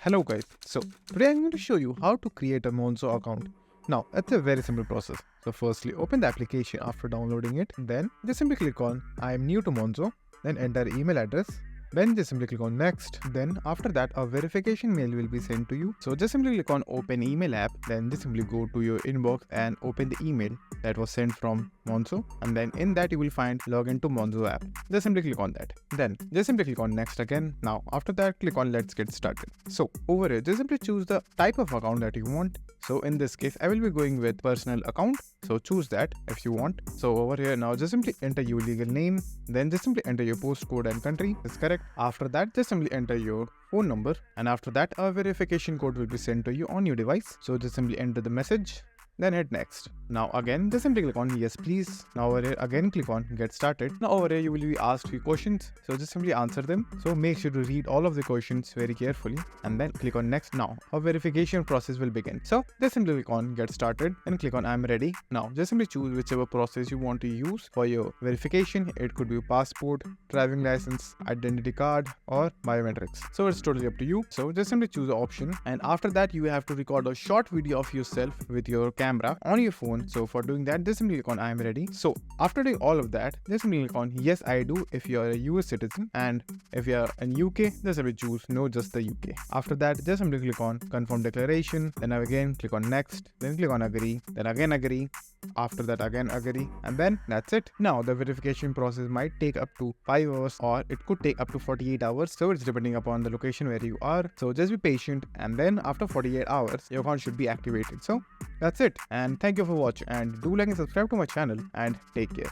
Hello guys, so today I'm going to show you how to create a Monzo account. Now it's a very simple process. So firstly open the application after downloading it, then just simply click on I am new to Monzo, then enter email address, then just simply click on next. Then after that a verification mail will be sent to you. So just simply click on open email app, then just simply go to your inbox and open the email that was sent from Monzo, and then in that you will find login to Monzo app. Just simply click on that. Then just simply click on next again. Now after that click on let's get started. So over here just simply choose the type of account that you want. So in this case I will be going with personal account. So choose that if you want. So over here now just simply enter your legal name, then just simply enter your postcode and country is correct. After that just simply enter your phone number, and after that a verification code will be sent to you on your device. So just simply enter the message, then hit next. Now again just simply click on yes please. Now over here again click on get started. Now over here you will be asked few questions, so just simply answer them. So make sure to read all of the questions very carefully and then click on next. Now a verification process will begin. So just simply click on get started and click on I'm ready. Now just simply choose whichever process you want to use for your verification. It could be passport, driving license, identity card or biometrics. So it's totally up to you. So just simply choose the option, and after that you have to record a short video of yourself with your camera on your phone. So for doing that just simply click on I am ready. So after doing all of that just simply click on yes I do if you are a US citizen, and if you are in UK just simply choose no, just the UK. After that just simply click on confirm declaration, then again click on next, then click on agree, then again agree, after that again agree, and then that's it. Now the verification process might take up to 5 hours or it could take up to 48 hours, so it's depending upon the location where you are. So just be patient, and then after 48 hours your account should be activated. So that's it, and thank you for watching, and do like and subscribe to my channel, and take care.